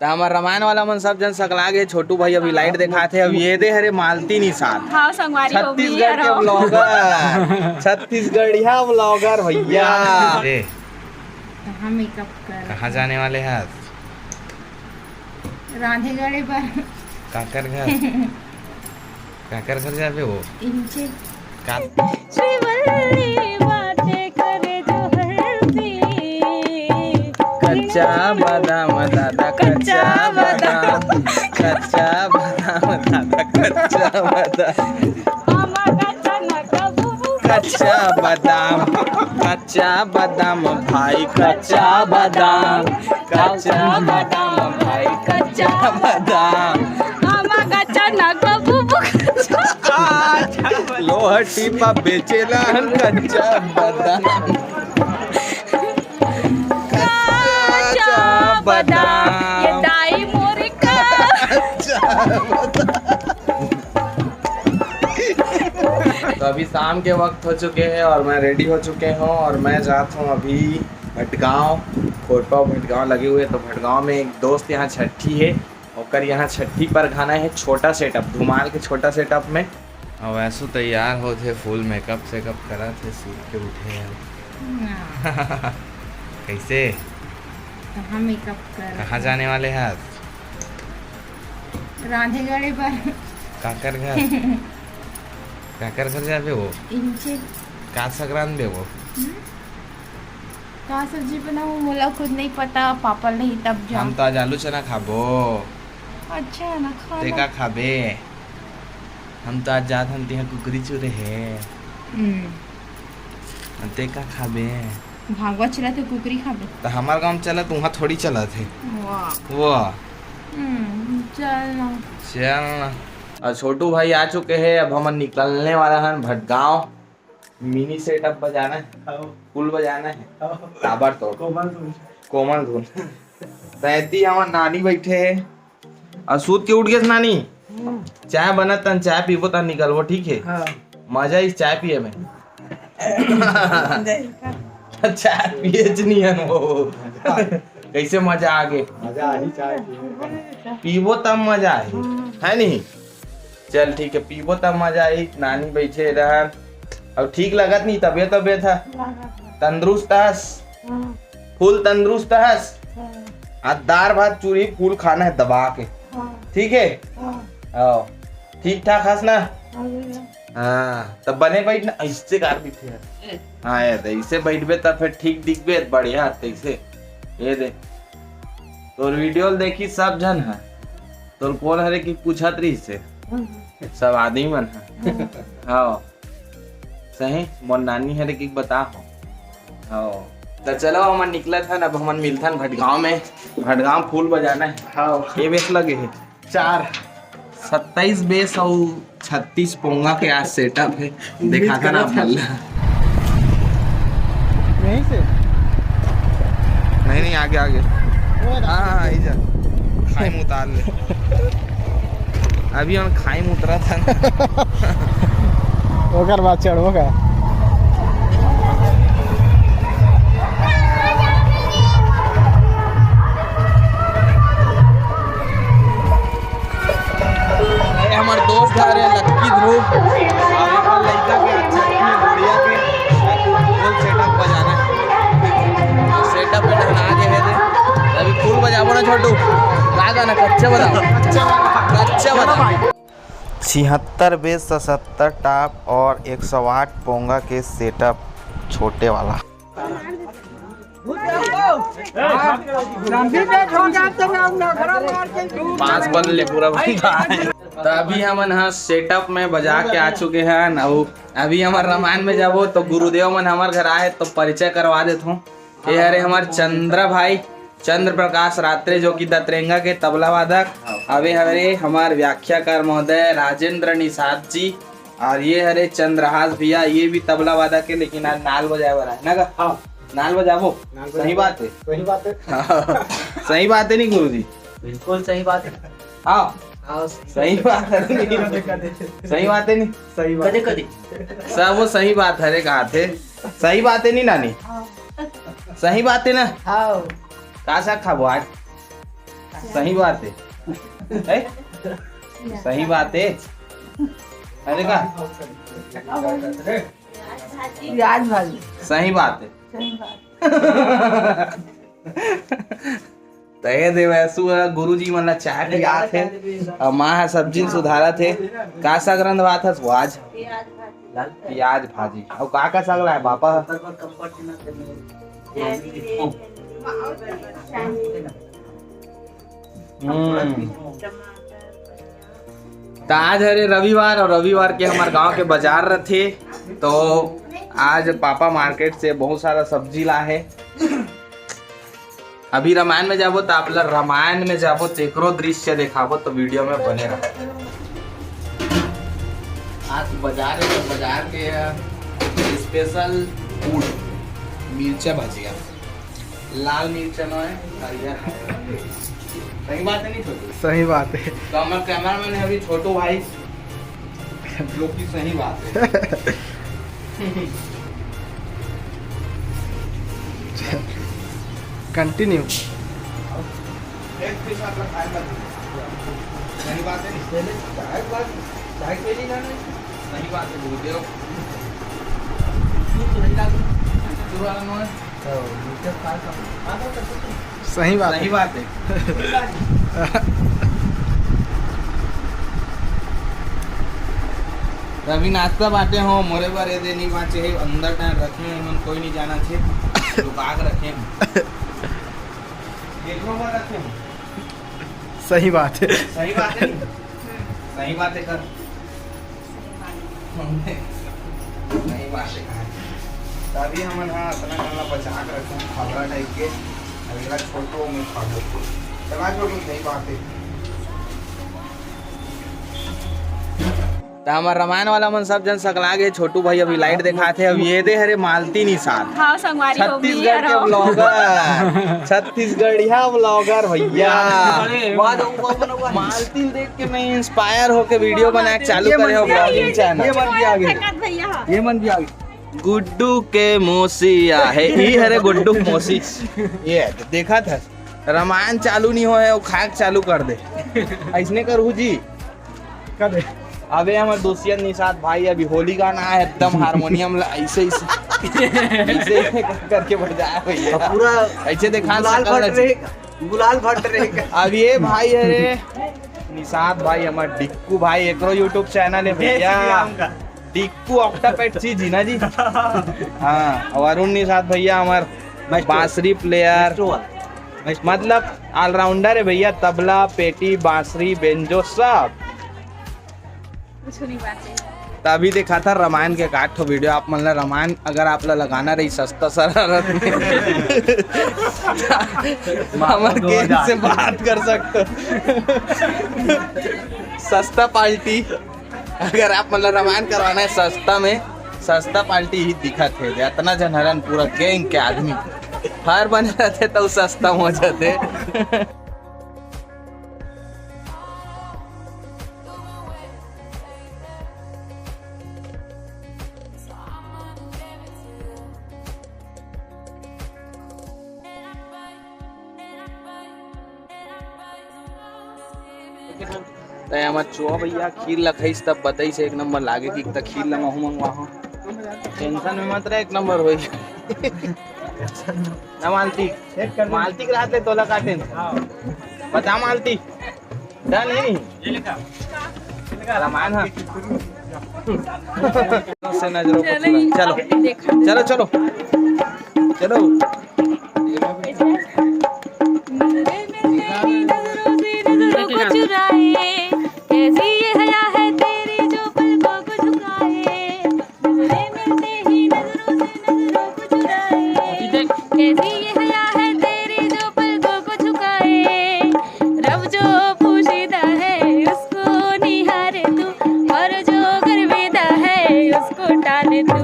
तो हमारे रामायण वाला मन सब जन सकला गए। छोटू भाई अभी लाइट दिखा थे। अब ये दे हरे मालती निशान छत्तीसगढ़ के ब्लॉगर, छत्तीसगढ़िया ब्लॉगर भैया। कहाँ जाने वाले हैं? राधेगढ़ पर काकर घर। काकर घर जाबे हो का कच्चा बादाम दादा, कच्चा बादाम, कच्चा बादाम दादा, कच्चा बादाम, कच्चा बादाम, कच्चा बादाम भाई, कच्चा बादाम, कच्चा बादाम भाई, कच्चा बादाम, लोहटी पा बेचेला कच्चा बादाम, बादाम, ये दाई मोरे का तो अभी शाम के वक्त हो चुके हैं और मैं रेडी हो चुके हूँ और मैं जाता हूँ अभी भटगांव। खोरपाव भटगांव लगे हुए, तो भटगांव में एक दोस्त यहाँ छठी है और यहाँ छठी पर खाना है छोटा सेटअप, धुमाल के छोटा सेटअप में। और वैसे तैयार हो थे, फुल मेकअप सेकअप करा थे, सूट के उठे हैं। कैसे कहाँ मेकअप कर, कहाँ जाने वाले हैं? राधेगढ़ पर काकर घर। काकर घर जाबे हो का संक्रांत बे वो का सब्जी बनाऊं मोला खुद नहीं पता, पापा नहीं तब जा। हम तो आज आलू चना खाबो। अच्छा ना खा ते का खाबे? हम तो आज जात हम तिहा कुकरी चुरे है। ते का खाबे? भागवा चला तो कुकरी खाबे। तो हमार गांव चला तो वहाँ थोड़ी चला थे। वाह वाह चल ना और छोटू भाई आ चुके हैं। अब हम निकलने वाला है भटगांव। मिनी सेटअप बजाना है, फुल बजाना है, ताबड़तोड़ कोमल धुन। रहती हमार नानी बैठे है और सूत के उठ गए नानी। चाय बना तन चाय पीबो तन निकलबो, ठीक है? मजा इस चाय पिए में। चाय पिए नहीं है वो। कैसे मजा आ गए? मजा आई चाय पीबो तब मजा आई है नहीं? चल ठीक है, पीबो तब मजा आई। नानी बैठे रहन अब ठीक लगत नहीं, तबियत है तंदुरुस्त हस, फुल तंदुरुस्त हस। आज दाल भात चूरी फूल खाना है दबा के, ठीक है? आओ ठीक ठाक हस ना? हाँ तब बने बैठ ना, इससे कार भी थे। हाँ यार ऐसे बैठबे तब फिर ठीक दिखबे बढ़िया। ऐसे ये दे तो वीडियो देखी सब जन है, तो कौन हरे की पूछत रही से सब आदमी मन है। हाँ सही मोर नानी हरे की बता हो। हाँ तो चलो हम निकला था ना, अब हम मिलता है भटगांव में। भटगांव फूल बजाना है। हाँ ये बेस लगे है 427 बेस और 36 पोंगा के आज सेटअप है। देखा था ना मल्ला यहीं से नहीं आगे आगे। हाँ इधर खाई उतार ले। अभी हम खाई में उतरा था ना। ओकर बाद चढ़ो का हमारे दोस्त आ रहे लक्की ध्रुव और लड़का के अच्छा बढ़िया के फुल सेटअप बजाना है। सेटअप में ढंगा के है दे अभी फुल बजाबो ना छोटू, गा गाना कच्चा बताओ, कच्चा बताओ। 76 बेस 77 टॉप और 108 पोंगा के सेटअप छोटे वाला। पांच बल्ले पूरा तो अभी हम यहाँ सेटअप में बजा के आ चुके हैं। और अभी हमारे रामायण में जाबो तो गुरुदेव मन हमारे घर आए तो परिचय करवा देता हूँ। ये हरे हमारे चंद्र भाई चंद्र प्रकाश रात्रे जो कि दतरेंगा के तबला वादक। अबे हरे हमारे व्याख्याकार महोदय राजेंद्र निषाद जी और ये हरे चंद्रहास भैया, ये भी तबला वादक है लेकिन आज नाल बजाए वाला है ना। हाँ नाल बजाबो, सही बात है। सही बात है। सही बात है नहीं गुरुजी? बिल्कुल सही बात है। हाँ सही बात है। सही बात है नहीं? सही बात कदे कदे सब वो सही बात है रे, कहा थे सही बात है नहीं नानी? सही बात है ना? हाँ का सा खाबो आज? सही बात है सही बात है। अरे का प्याज भाजी सही बात है। सही बात तय देवैसु गुरुजी मन ला चाय पियात थे और माँ है सब्जी सुधारा थे। का साग रंधवा था आज प्याज भाजी और का साग ला है पापा? तो आज है रविवार और रविवार के हमारे गांव के बाजार रथे तो आज पापा मार्केट से बहुत सारा सब्जी ला है। अभी रामायण में जाबो तो आप लोग रामायण में जाबो तो एकरो दृश्य देखाबो तो वीडियो में बने रहो। आज बाजार है तो बाजार के स्पेशल फूड मिर्चा भजिया लाल मिर्चा न है हरियर। सही बात है नहीं छोटू? सही बात है। तो हमारे कैमरामैन है अभी छोटू भाई जो कि सही बात है। कंटिन्यू। एक पीस आप लोग खाए मत। सही बात है नहीं? चाय के लिए जाना है? सही बात है बोल दो। सही बात सही है। बात है। रवि नाश्ता बाटे हो मोरे बारे दे नहीं बाचे है अंदर टाइम रखे हैं मन कोई नहीं जाना छे लुका के रखे हैं देखो बार रखे हैं। सही बात है। सही बात है नहीं? सही बात है कर सही बात है। तभी हम हाँ इतना खाना बचा के रखे हैं खबरा टाइप के अगला छोटो में खा लो चला छोटो। सही बात है। तो हमारे रामायण वाला मन सब जन सकला गए। छोटू भाई अभी लाइट दिखाते अब ये दे हरे मालती निशान हाँ संगवारी हो गई छत्तीसगढ़ के ब्लॉगर छत्तीसगढ़िया ब्लॉगर भैया मालती देख के मैं इंस्पायर होके वीडियो बना के चालू करे हो ब्लॉगिंग चैनल। ये मन भी आ गई। गुड्डू के मोसिया है ही हरे गुड्डू मोसी ये तो देखा था रामायण चालू नहीं हो है वो खाक चालू कर दे ऐसने करू जी कर दे। अबे हमारे दोस्त निशाद भाई अभी होली गाना है एकदम हारमोनियम ऐसे ऐसे करके बजाया भैया पूरा ऐसे देखा गुलाल भट्ट रहे। अब ये भाई है रे निशाद भाई हमारे डिक्कू भाई एकरो यूट्यूब चैनल है भैया डिक्कू ऑक्टापेट जी ना जी। हाँ और अरुण निशाद भैया हमारे बांसुरी प्लेयर मतलब ऑलराउंडर है भैया तबला पेटी बांसुरी बेंजो सब। तभी देखा था रामायण के काट ठो वीडियो आप मतलब रामायण अगर आप ला लगाना रही सस्ता सरल हमारे गेम से बात कर सकते सस्ता पार्टी अगर आप मतलब रामायण करवाना है सस्ता में सस्ता पार्टी ही दिखत है इतना जनहरन पूरा गैंग के आदमी फायर बने रहते तो सस्ता हो जाते। हमार चुआ भैया खीर लखाइस तब बताइस एक नंबर लागे कि तक खीर लमाहू मंगवाहू टेंशन में मत रहे एक नंबर होई ना मालती मालती के रात ले तोला का टेंशन बता मालती डन नहीं ये लिखा रामायण हां से नजरों को चलो चलो चलो चलो कैसी ये हया है तेरी जो पलकों को झुकाए नजरें मिलते ही नजरों से नजरों को चुराए कैसी ये हया है तेरी जो पलकों को झुकाए रब जो पोशीदा है उसको निहारे तू और जो गर्विदा है उसको टाले तू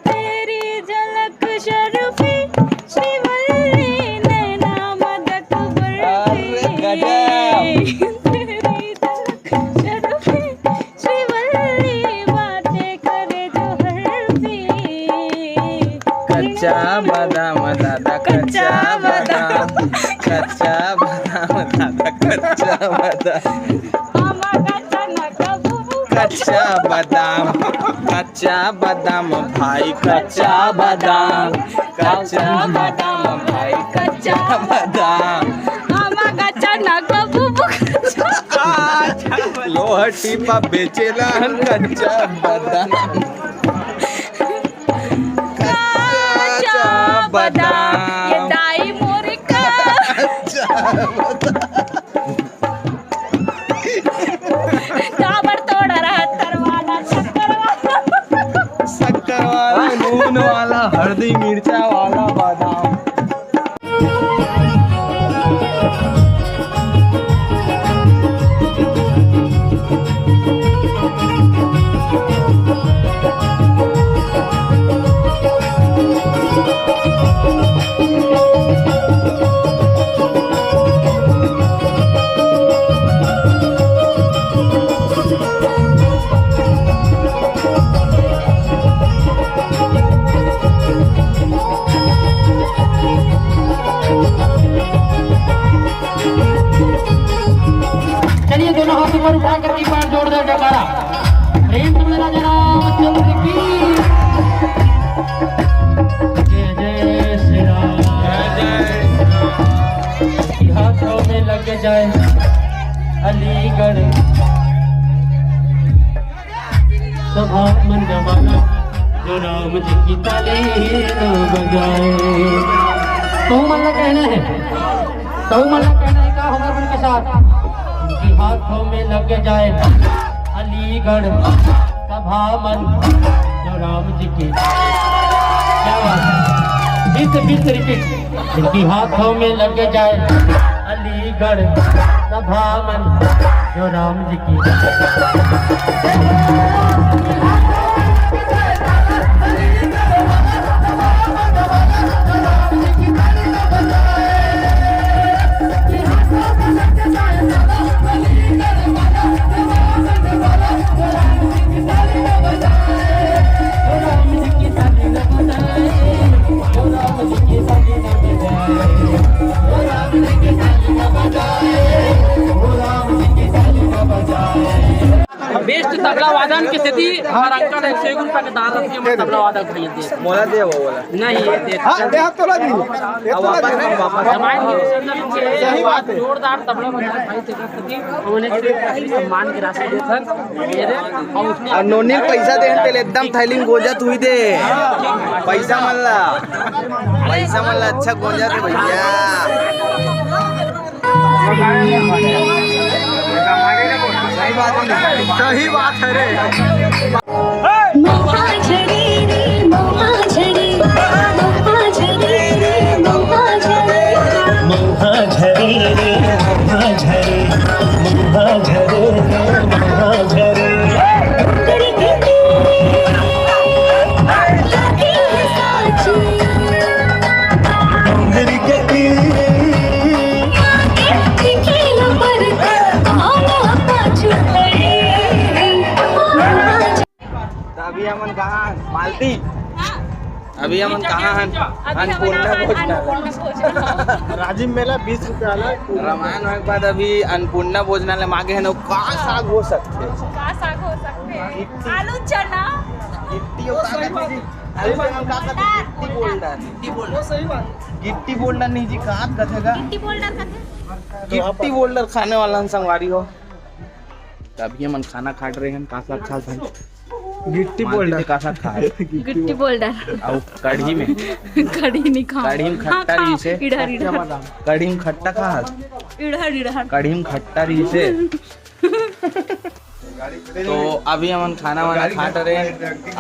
तेरी झलक शर्फी श्रीवल्ली नैना मदक बरसी कच्चा बादाम दादा कच्चा बादाम दादा ज्यादा कच्चा बादाम आमा कच्चा ना कबूबू कच्चा बादाम भाई कच्चा बादाम भाई कच्चा बादाम आमा कच्चा ना कबूबू लोहटी पा बेचेला कच्चा बादाम कच्चा बादाम ये दाई मोरे का ताबड़तोड़ रहा तरवाला शक्कर वाला नून वाला हल्दी मिर्चा वाला बादाम चलिए दोनों हाथ ऊपर उठा कर एक बार जोरदार जयकारा प्रेम से मेरा जनाब की जय जय श्री राम हाथों में लग जाए अलीगढ़ सभा मन जमाना जो राम जी की तालीम बजाए तो मल्ला कहना है क्या होगा उनके साथ उनकी हाथों में लग जाए अलीगढ़ सभा मन जो राम जी की क्या बात है बीच रिपीट इनकी हाथों में लग जाए अलीगढ़ सभा मन जो राम जी की बेस्ट तबला वादन की स्थिति हमारा अंकल 101 रुपये के दादा के तबला वादक भैया दे मोला दे वो वाला नहीं ये दे अब वापस रामायण के सही बात है जोरदार तबला वादक भाई थे स्थिति उन्होंने सम्मान की राशि दे सर मेरे और उसने और नोनी पैसा दे तेल एकदम थैली गोजत हुई दे पैसा मल्ला अच्छा गोजत है भैया सही बात है रे मोहा झड़ी रे मोहा झड़ी मोहा झड़ी रे मोहा झड़ी मोहा झरे रे मोहा झरे मोहा झरे रे मोहा झरे तेरी गिट्टी लगी है साची मेरी गति खेल पर आना पाछू अभी हमन कहाँ मालती अभी हमन कहाँ अन्नपूर्णा भोजनालय राजीव मेला 20 रुपया वाला रामायण होने के बाद अभी अन्नपूर्णा भोजनालय मांगे है ना का साग हो सकते का साग हो सकते हैं आलू चना गिट्टी और अरे हम का कहते गिट्टी बोल्डर नहीं जी का कथेगा गिट्टी बोल्डर कहते गिट्टी बोल्डर खाने वाला संगवारी हो अभी हमन खाना खाट रहे हैं का साग खा भाई गिट्टी बोल्डर का साग खा गिट्टी बोल्डर और कढ़ी में कढ़ी नहीं खा कढ़ी में खट्टा रही से इधर इधर कढ़ी में खट्टा खा इधर इधर कढ़ी में खट्टा रही से तो अभी हम खाना वाना खाट रहे हैं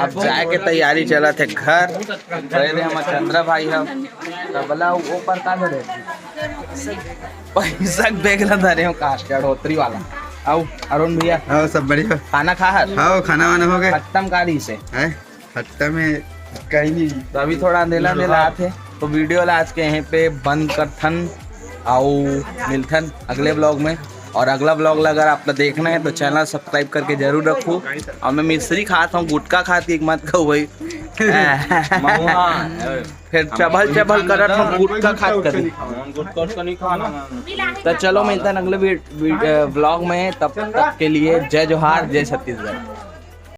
अब जाए के तैयारी चला थे घर रहे हम चंद्रा भाई हम तबला वो पर का धरे पैसा बैग ला धरे हो कास्ट होत्री वाला आओ अरुण भैया हाँ सब बढ़िया खाना खा हर हाँ खाना वाना हो गया खत्म कारी से है हट्टा में कहीं नहीं तो अभी थोड़ा अंधेला अंधेला थे तो वीडियो ला आज के यहीं पे बंद करथन आओ मिलथन अगले ब्लॉग में। और अगला ब्लॉग अगर आपको देखना है तो चैनल सब्सक्राइब करके जरूर रखो। और मैं मिश्री खाता हूँ, गुटखा खाती एक मत खाओ भाई। फिर चबल चबल करत हम गुटका खात कर। तो चलो मिलता है अगले व्लॉग में, तब तक के लिए जय जोहार, जय छत्तीसगढ़।